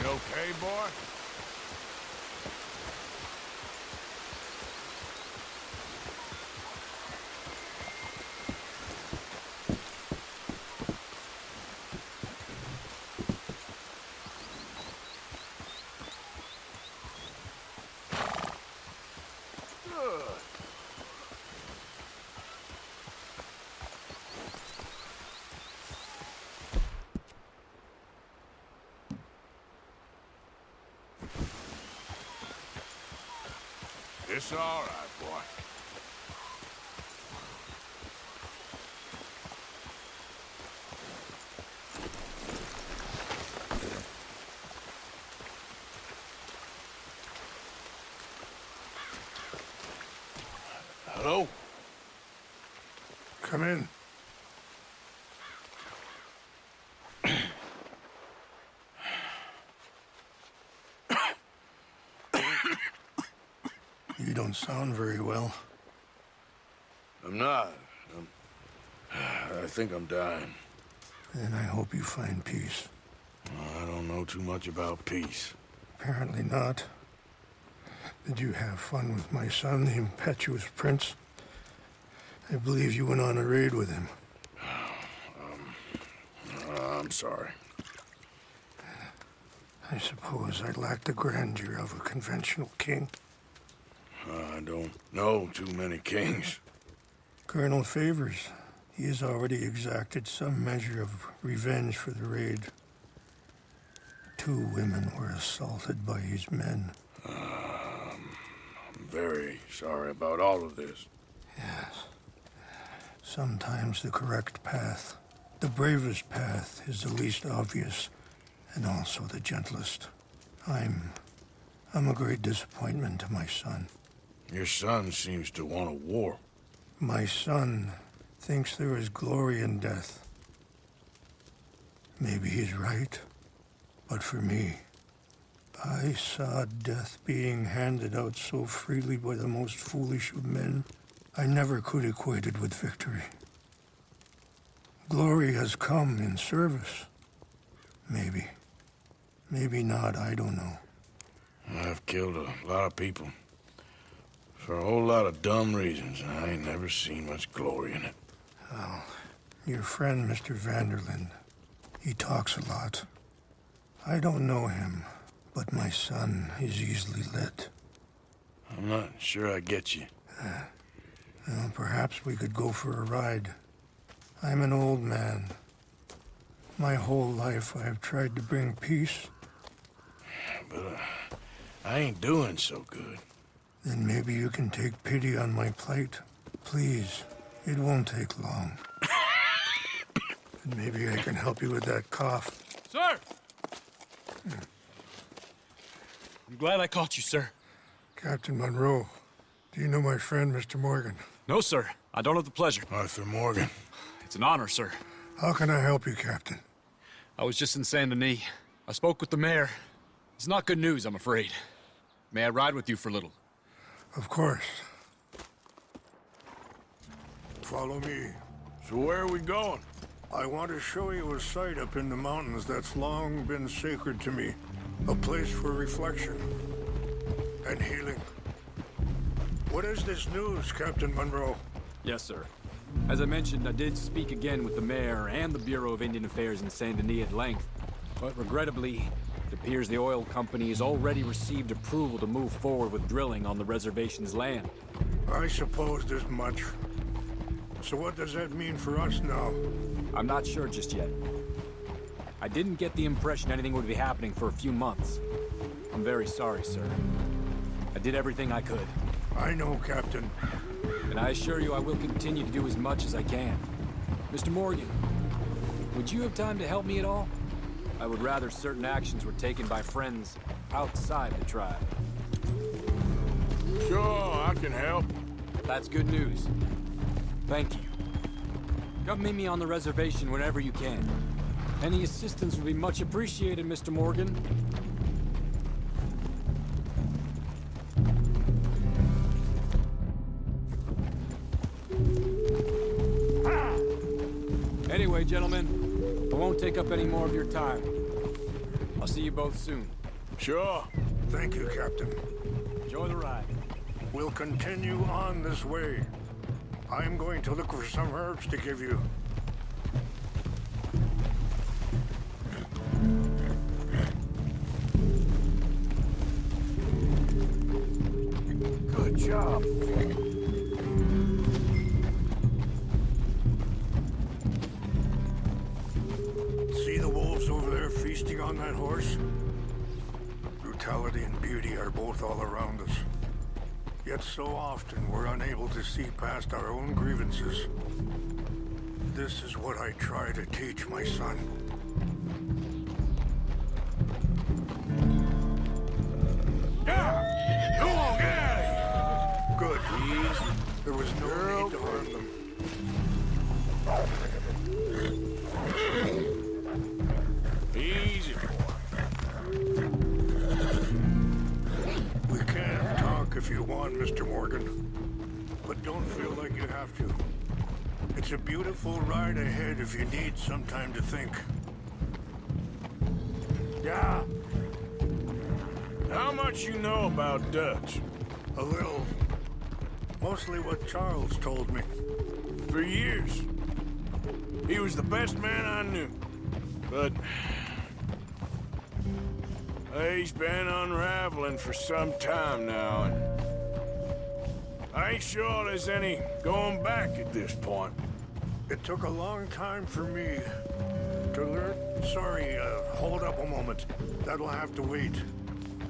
You okay, boy? It's all right, boy. Hello? Come in. You don't sound very well. I'm not. I think I'm dying. Then I hope you find peace. I don't know too much about peace. Apparently not. Did you have fun with my son, the impetuous prince? I believe you went on a raid with him. I'm sorry. I suppose I lack the grandeur of a conventional king. I don't know too many kings. Colonel Favors, he has already exacted some measure of revenge for the raid. 2 women were assaulted by his men. I'm very sorry about all of this. Yes. Sometimes the correct path, the bravest path, is the least obvious, and also the gentlest. I'm a great disappointment to my son. Your son seems to want a war. My son thinks there is glory in death. Maybe he's right, but for me, I saw death being handed out so freely by the most foolish of men. I never could equate it with victory. Glory has come in service. Maybe. Maybe not, I don't know. I've killed a lot of people. For a whole lot of dumb reasons, and I ain't never seen much glory in it. Well, your friend, Mr. Vanderlyn, he talks a lot. I don't know him, but my son is easily led. I'm not sure I get you. Well, perhaps we could go for a ride. I'm an old man. My whole life I have tried to bring peace. But I ain't doing so good. Then maybe you can take pity on my plight. Please, it won't take long. And maybe I can help you with that cough. Sir! I'm glad I caught you, sir. Captain Monroe, do you know my friend, Mr. Morgan? No, sir. I don't have the pleasure. Arthur Morgan. It's an honor, sir. How can I help you, Captain? I was just in Saint Denis. I spoke with the mayor. It's not good news, I'm afraid. May I ride with you for a little? Of course. Follow me. So where are we going? I want to show you a site up in the mountains that's long been sacred to me. A place for reflection and healing. What is this news, Captain Monroe? Yes, sir. As I mentioned, I did speak again with the mayor and the Bureau of Indian Affairs in Saint Denis at length. But regrettably, it appears the oil company has already received approval to move forward with drilling on the reservation's land. I supposed as much. So what does that mean for us now? I'm not sure just yet. I didn't get the impression anything would be happening for a few months. I'm very sorry, sir. I did everything I could. I know, Captain. And I assure you I will continue to do as much as I can. Mr. Morgan, would you have time to help me at all? I would rather certain actions were taken by friends outside the tribe. Sure, I can help. That's good news. Thank you. Come meet me on the reservation whenever you can. Any assistance would be much appreciated, Mr. Morgan. Anyway, gentlemen, I won't take up any more of your time. I'll see you both soon. Sure. Thank you, Captain. Enjoy the ride. We'll continue on this way. I'm going to look for some herbs to give you. Good job. See the wolves over there feasting on that horse? Brutality and beauty are both all around us. Yet so often we're unable to see past our own grievances. This is what I try to teach my son. Yeah! Come on, get out of Good. here! There was no need to harm them. Easy, boy. We can talk if you want, Mr. Morgan. But don't feel like you have to. It's a beautiful ride ahead if you need some time to think. Yeah, How much you know about Dutch? a little. Mostly what Charles told me. For years. He was the best man I knew. But... he's been unraveling for some time now, and... I ain't sure there's any going back at this point. It took a long time for me to learn. Sorry, hold up a moment. That'll have to wait.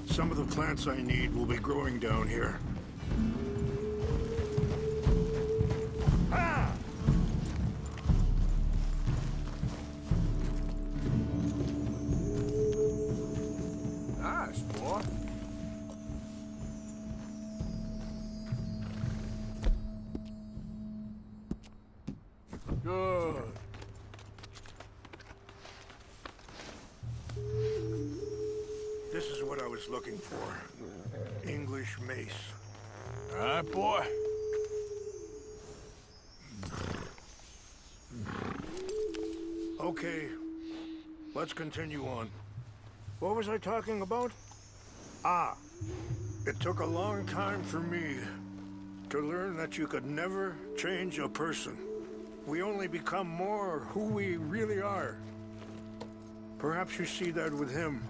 Some of the plants I need will be growing down here. Ah! Nice, boy. Good. This is what I was looking for. English mace. All right, boy. Okay, let's continue on. What was I talking about? Ah, it took a long time for me to learn that you could never change a person. We only become more who we really are. Perhaps you see that with him.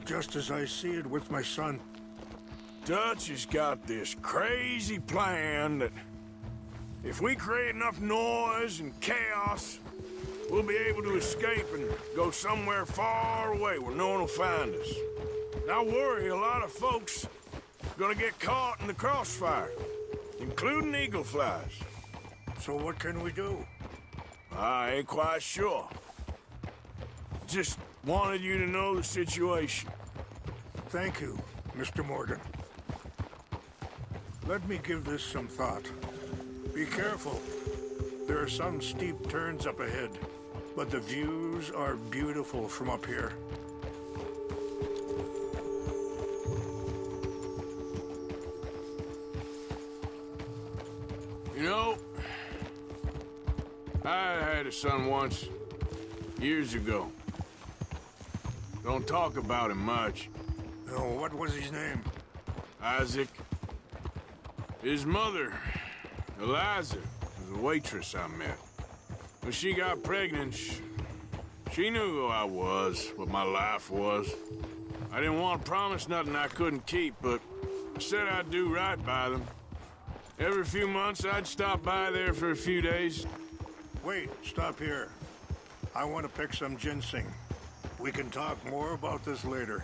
Just as I see it with my son. Dutch has got this crazy plan that if we create enough noise and chaos, we'll be able to escape and go somewhere far away where no one will find us. And I worry a lot of folks are gonna get caught in the crossfire, including eagle flies. So what can we do? I ain't quite sure. Just wanted you to know the situation. Thank you, Mr. Morgan. Let me give this some thought. Be careful. There are some steep turns up ahead, but the views are beautiful from up here. You know, I had a son once, years ago. Don't talk about him much. Oh, what was his name? Isaac. His mother, Eliza, was a waitress I met. When she got pregnant, she knew who I was, what my life was. I didn't want to promise nothing I couldn't keep, but I said I'd do right by them. Every few months, I'd stop by there for a few days. Wait, stop here. I want to pick some ginseng. We can talk more about this later.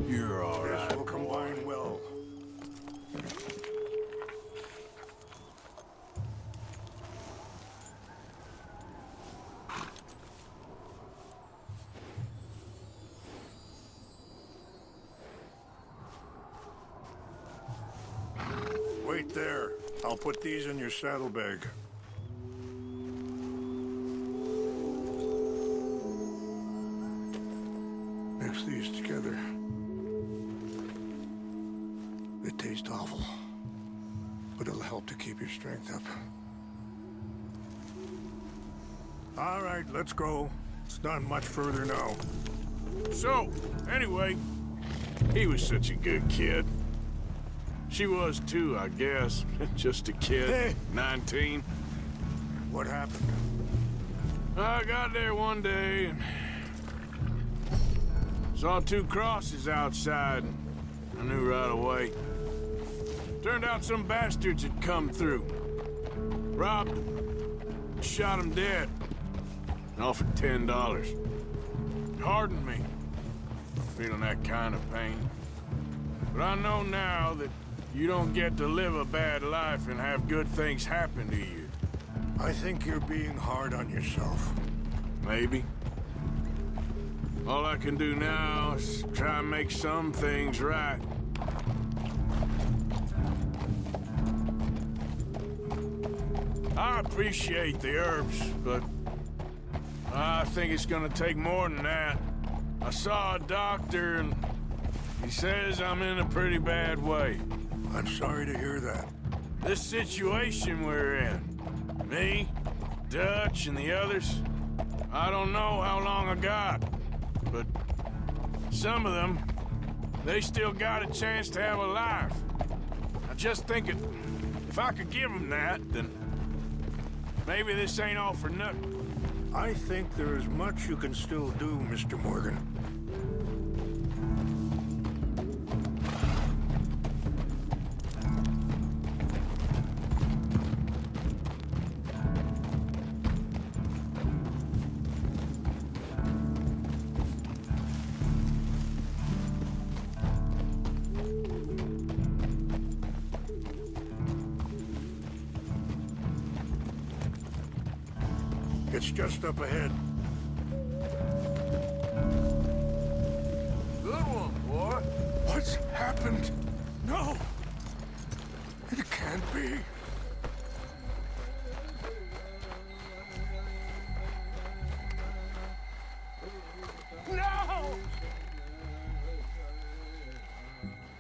You're all This right. will combine well. Wait there. I'll put these in your saddlebag. Mix these together. They taste awful, but it'll help to keep your strength up. All right, let's go. It's not much further now. So, anyway, he was such a good kid. She was too, I guess. Just a kid. Hey. 19. What happened? I got there one day and saw 2 crosses outside. I knew right away. Turned out some bastards had come through. Robbed them. Shot him dead. And offered $10. Hardened me. Feeling that kind of pain. But I know now that you don't get to live a bad life and have good things happen to you. I think you're being hard on yourself. Maybe. All I can do now is try and make some things right. I appreciate the herbs, but I think it's gonna take more than that. I saw a doctor and he says I'm in a pretty bad way. I'm sorry to hear that. This situation we're in, me, Dutch, and the others, I don't know how long I got, but some of them, they still got a chance to have a life. I just think if I could give them that, then maybe this ain't all for nothing. I think there is much you can still do, Mr. Morgan. It's just up ahead. Good one, boy. What's happened? No! It can't be. No!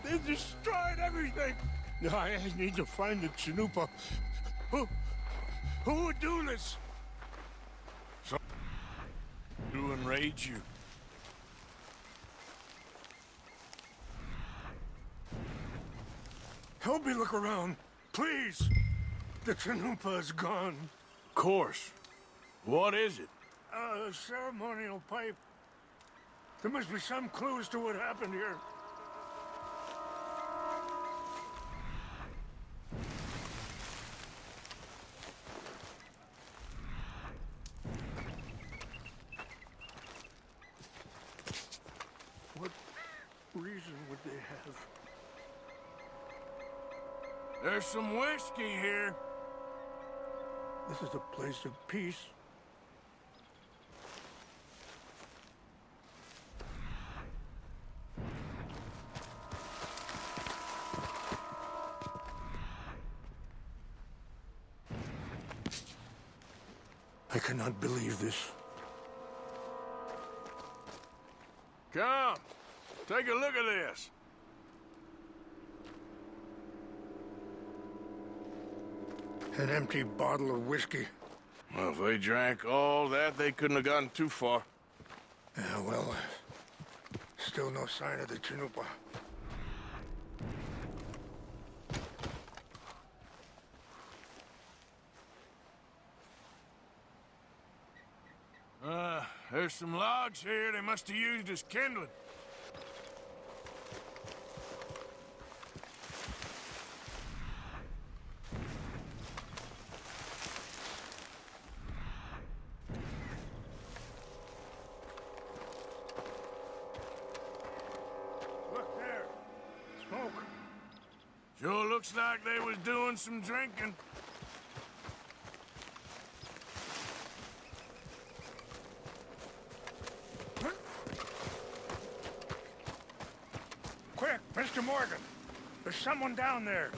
They destroyed everything! No, I need to find the Chanupa. Who would do this? To enrage you. Help me look around, please. The Chanupa is gone. Of course. What is it? A ceremonial pipe. There must be some clues to what happened here. What reason would they have? There's some whiskey here. This is a place of peace. I cannot believe this. Come, take a look at this. An empty bottle of whiskey. Well, if they drank all that, they couldn't have gotten too far. Yeah, well, still no sign of the Chanupa. There's some logs here they must have used as kindling. Look there. Smoke. Sure looks like they was doing some drinking. Quick, Mr. Morgan. There's someone down there.